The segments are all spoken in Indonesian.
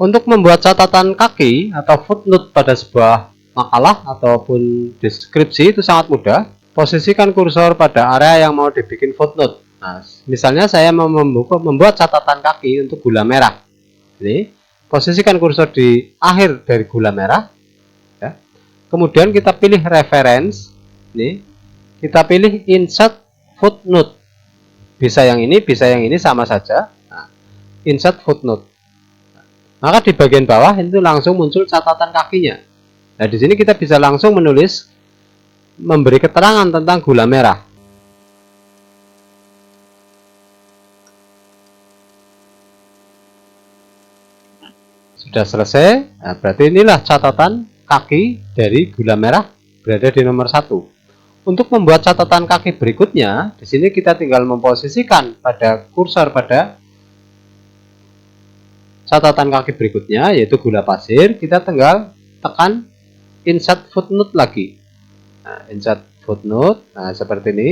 Untuk membuat catatan kaki atau footnote pada sebuah makalah ataupun deskripsi itu sangat mudah. Posisikan kursor pada area yang mau dibikin footnote. Nah, misalnya saya mau membuat catatan kaki untuk gula merah. Ini, posisikan kursor di akhir dari gula merah. Ya. Kemudian kita pilih reference. Ini, kita pilih insert footnote. Bisa yang ini sama saja. Nah, insert footnote. Maka di bagian bawah itu langsung muncul catatan kakinya. Nah, di sini kita bisa langsung menulis, memberi keterangan tentang gula merah. Sudah selesai. Nah, berarti inilah catatan kaki dari gula merah berada di nomor 1. Untuk membuat catatan kaki berikutnya, di sini kita tinggal memposisikan pada kursor pada catatan kaki berikutnya, yaitu gula pasir. Kita tinggal tekan insert footnote lagi. Nah, insert footnote, nah seperti ini.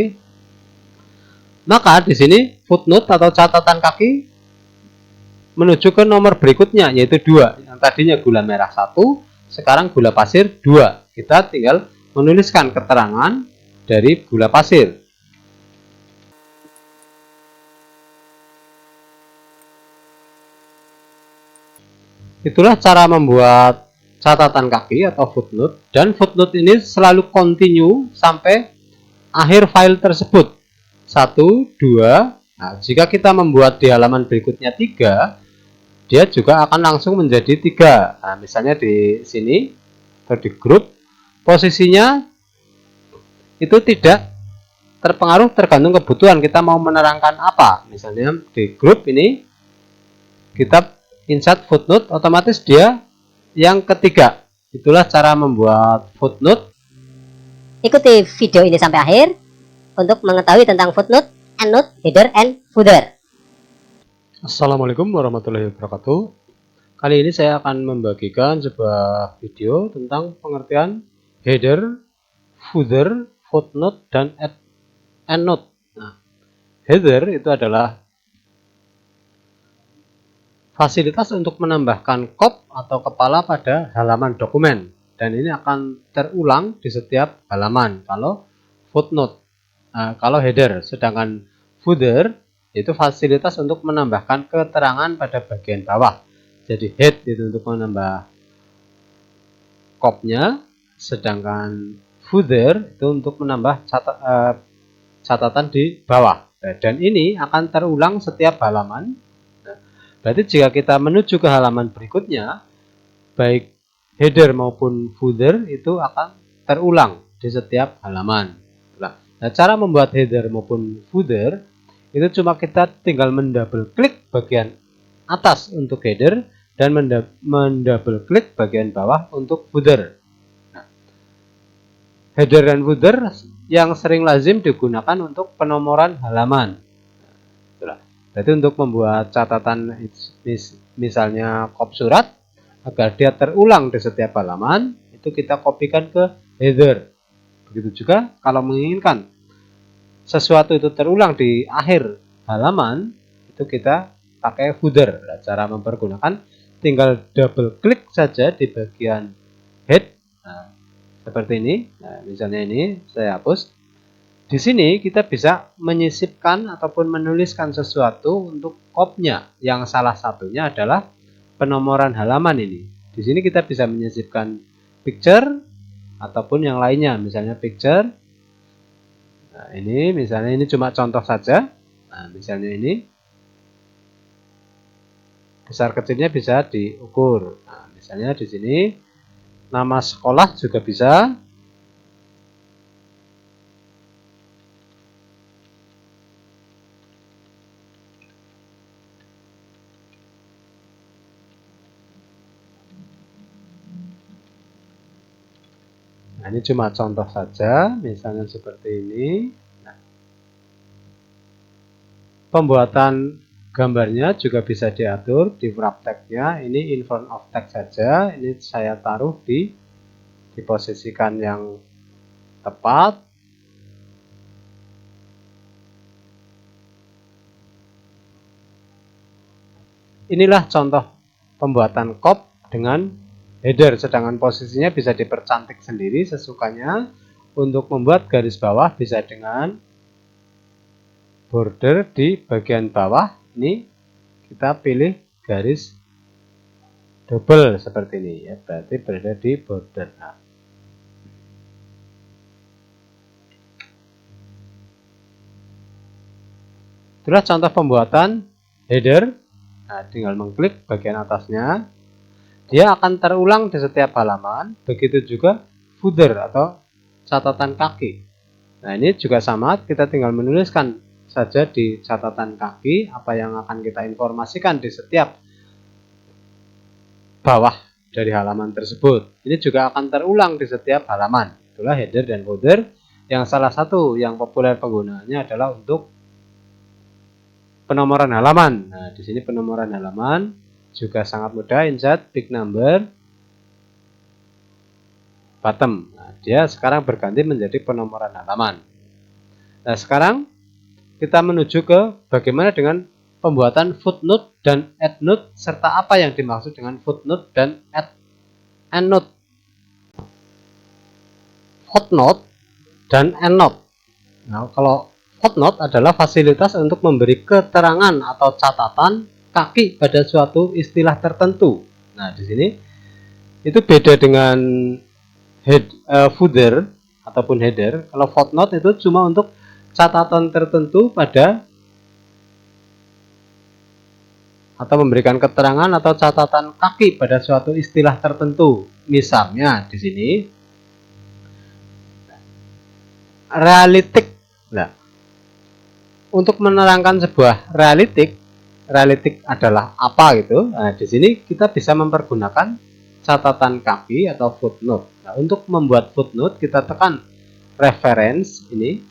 Maka di sini footnote atau catatan kaki menuju ke nomor berikutnya, yaitu 2. Yang tadinya gula merah 1, sekarang gula pasir 2. Kita tinggal menuliskan keterangan dari gula pasir. Itulah cara membuat catatan kaki atau footnote, dan footnote ini selalu continue sampai akhir file tersebut. 1, 2. Nah, jika kita membuat di halaman berikutnya 3, dia juga akan langsung menjadi 3. Nah, misalnya di sini atau di grup, posisinya itu tidak terpengaruh, tergantung kebutuhan kita mau menerangkan apa. Misalnya di grup ini kita insert footnote, otomatis dia yang ketiga. Itulah cara membuat footnote. Ikuti video ini sampai akhir untuk mengetahui tentang footnote, endnote, header, and footer. Assalamualaikum warahmatullahi wabarakatuh. Kali ini saya akan membagikan sebuah video tentang pengertian header, footer, footnote, dan endnote. Nah, header itu adalah fasilitas untuk menambahkan kop atau kepala pada halaman dokumen, dan ini akan terulang di setiap halaman kalau footnote. Nah, kalau header, sedangkan footer itu fasilitas untuk menambahkan keterangan pada bagian bawah. Jadi head itu untuk menambah kopnya, sedangkan footer itu untuk menambah catatan di bawah. Dan ini akan terulang setiap halaman. Berarti jika kita menuju ke halaman berikutnya, baik header maupun footer itu akan terulang di setiap halaman. Nah, cara membuat header maupun footer itu cuma kita tinggal mendouble klik bagian atas untuk header dan mendouble klik bagian bawah untuk footer. Nah, header dan footer yang sering lazim digunakan untuk penomoran halaman. Jadi untuk membuat catatan misalnya kop surat agar dia terulang di setiap halaman, itu kita kopikan ke header. Begitu juga kalau menginginkan sesuatu itu terulang di akhir halaman, itu kita pakai footer. Nah, cara mempergunakan tinggal double klik saja di bagian head. Nah, seperti ini. Nah, misalnya ini saya hapus. Di sini kita bisa menyisipkan ataupun menuliskan sesuatu untuk kopnya, yang salah satunya adalah penomoran halaman ini. Di sini kita bisa menyisipkan picture ataupun yang lainnya, misalnya picture. Nah, ini misalnya ini cuma contoh saja. Nah, misalnya ini besar kecilnya bisa diukur. Nah, misalnya di sini nama sekolah juga bisa. Nah, ini cuma contoh saja, misalnya seperti ini. Nah, pembuatan gambarnya juga bisa diatur di wrap tag-nya. Ini in front of tag saja. Ini saya taruh di posisikan yang tepat. Inilah contoh pembuatan kop dengan header, sedangkan posisinya bisa dipercantik sendiri sesukanya. Untuk membuat garis bawah bisa dengan border di bagian bawah. Ini kita pilih garis double seperti ini ya, berarti berada di border. Nah, itulah contoh pembuatan header. Nah, tinggal mengklik bagian atasnya, dia akan terulang di setiap halaman. Begitu juga footer atau catatan kaki. Nah, ini juga sama, kita tinggal menuliskan saja di catatan kaki apa yang akan kita informasikan di setiap bawah dari halaman tersebut. Ini juga akan terulang di setiap halaman. Itulah header dan footer, yang salah satu yang populer penggunaannya adalah untuk penomoran halaman. Nah, di sini penomoran halaman juga sangat mudah, insert big number bottom. Nah, dia sekarang berganti menjadi penomoran halaman. Nah, sekarang kita menuju ke bagaimana dengan pembuatan footnote dan endnote, serta apa yang dimaksud dengan footnote dan endnote. Footnote dan endnote. Nah, kalau footnote adalah fasilitas untuk memberi keterangan atau catatan kaki pada suatu istilah tertentu. Nah, di sini itu beda dengan footer ataupun header. Kalau footnote itu cuma untuk catatan tertentu pada atau memberikan keterangan atau catatan kaki pada suatu istilah tertentu. Misalnya di sini realitik. Nah, untuk menerangkan sebuah realitik adalah apa gitu. Nah, di sini kita bisa mempergunakan catatan kaki atau footnote. Nah, untuk membuat footnote kita tekan reference ini,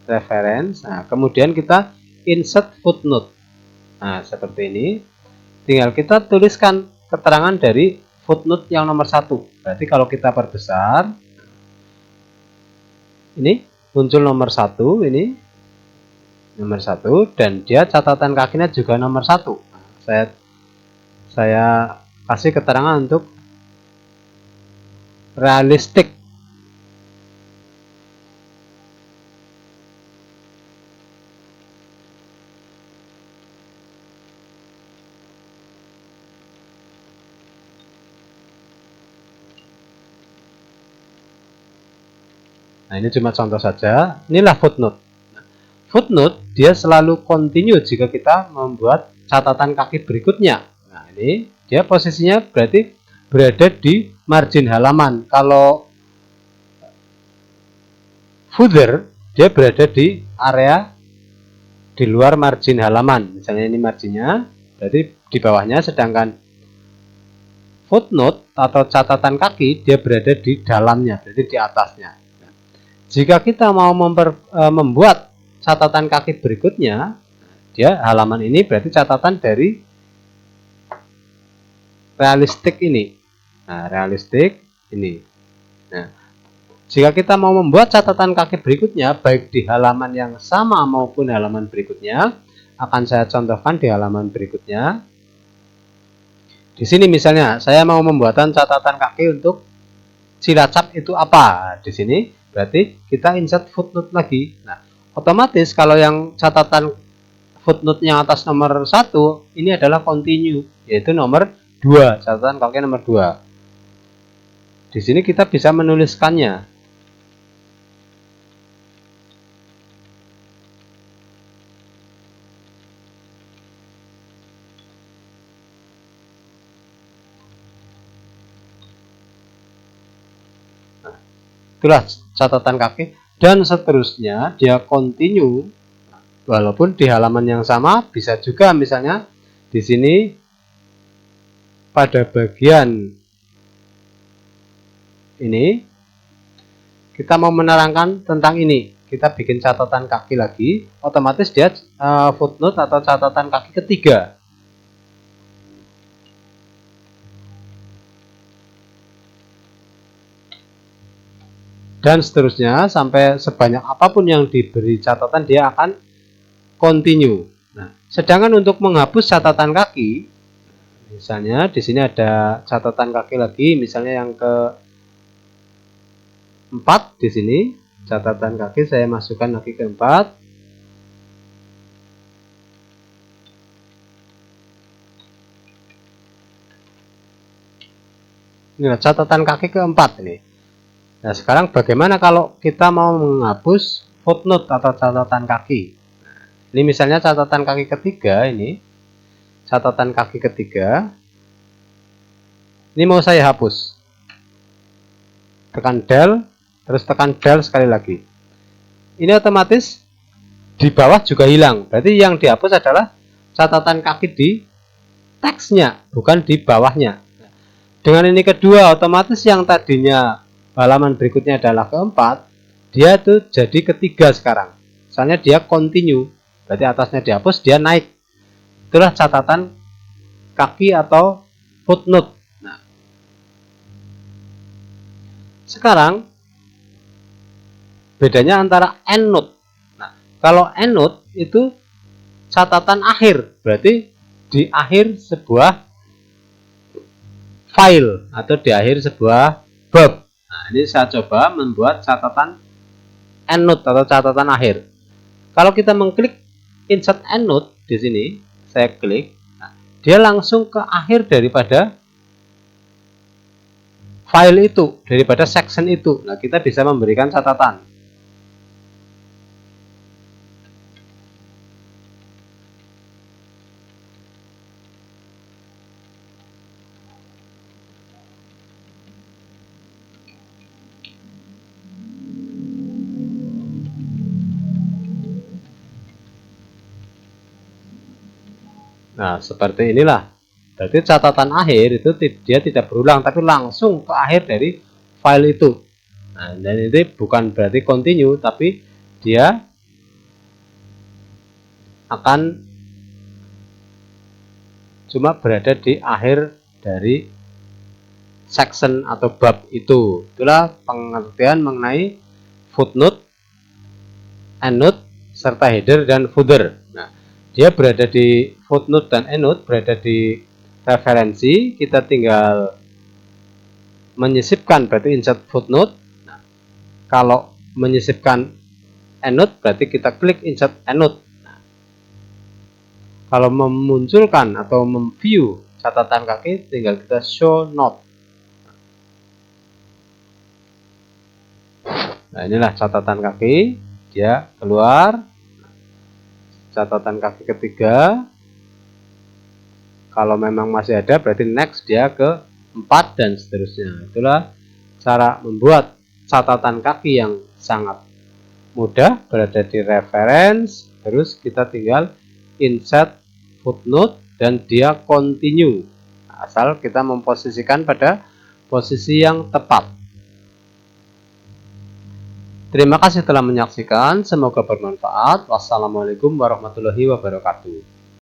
reference. Nah, kemudian kita insert footnote. Nah, seperti ini. Tinggal kita tuliskan keterangan dari footnote yang nomor 1. Berarti kalau kita perbesar, ini muncul nomor 1, ini nomor 1, dan dia catatan kakinya juga nomor 1. Saya kasih keterangan untuk realistik. Nah, ini cuma contoh saja. Inilah footnote. Footnote dia selalu continue jika kita membuat catatan kaki berikutnya. Nah, ini dia posisinya berarti berada di margin halaman. Kalau footer dia berada di area di luar margin halaman. Misalnya ini marginnya, berarti di bawahnya, sedangkan footnote atau catatan kaki dia berada di dalamnya, berarti di atasnya. Jika kita mau membuat catatan kaki berikutnya, dia halaman ini berarti catatan dari realistik ini. Nah, realistik ini. Nah, jika kita mau membuat catatan kaki berikutnya, baik di halaman yang sama maupun halaman berikutnya, akan saya contohkan di halaman berikutnya. Di sini misalnya, saya mau membuatan catatan kaki untuk Cilacap itu apa? Di sini berarti kita insert footnote lagi. Nah, otomatis kalau yang catatan footnote yang atas nomor 1 ini adalah continue, yaitu nomor 2, catatan kaki nomor 2. Di sini kita bisa menuliskannya. Nah, itulah catatan kaki, dan seterusnya dia continue walaupun di halaman yang sama. Bisa juga misalnya di sini pada bagian ini kita mau menerangkan tentang ini, kita bikin catatan kaki lagi, otomatis dia footnote atau catatan kaki ketiga. Dan seterusnya sampai sebanyak apapun yang diberi catatan dia akan continue. Nah, sedangkan untuk menghapus catatan kaki, Misalnya di sini ada catatan kaki lagi, misalnya yang ke 4 di sini, catatan kaki saya masukkan lagi ke 4. Ini catatan kaki keempat ini. Nah, sekarang bagaimana kalau kita mau menghapus footnote atau catatan kaki? Ini misalnya catatan kaki ketiga ini. Catatan kaki ketiga. Ini mau saya hapus. Tekan del, terus tekan del sekali lagi. Ini otomatis di bawah juga hilang. Berarti yang dihapus adalah catatan kaki di teksnya, bukan di bawahnya. Dengan ini kedua, otomatis yang tadinya halaman berikutnya adalah keempat, dia tuh jadi ketiga sekarang. Misalnya dia continue, berarti atasnya dihapus, dia naik. Itulah catatan kaki atau footnote. Nah, sekarang bedanya antara endnote. Nah, kalau endnote itu catatan akhir, berarti di akhir sebuah file atau di akhir sebuah bab. Nah, ini saya coba membuat catatan endnote atau catatan akhir. Kalau kita mengklik insert endnote di sini, saya klik, nah, dia langsung ke akhir daripada file itu, daripada section itu. Nah, kita bisa memberikan catatan. Nah, seperti inilah. Berarti catatan akhir itu dia tidak berulang, tapi langsung ke akhir dari file itu. Nah, dan ini bukan berarti continue, tapi dia akan cuma berada di akhir dari section atau bab itu. Itulah pengertian mengenai footnote, endnote, serta header dan footer. Nah, dia berada di footnote dan endnote, berada di referensi. Kita tinggal menyisipkan, berarti insert footnote. Nah, kalau menyisipkan endnote, berarti kita klik insert endnote. Nah, kalau memunculkan atau memview catatan kaki, tinggal kita show note. Nah, inilah catatan kaki, dia keluar. Catatan kaki ketiga, kalau memang masih ada berarti next, dia ke 4 dan seterusnya. Itulah cara membuat catatan kaki yang sangat mudah, berada di reference, terus kita tinggal insert footnote dan dia continue, asal kita memposisikan pada posisi yang tepat. Terima kasih telah menyaksikan, semoga bermanfaat. Wassalamualaikum warahmatullahi wabarakatuh.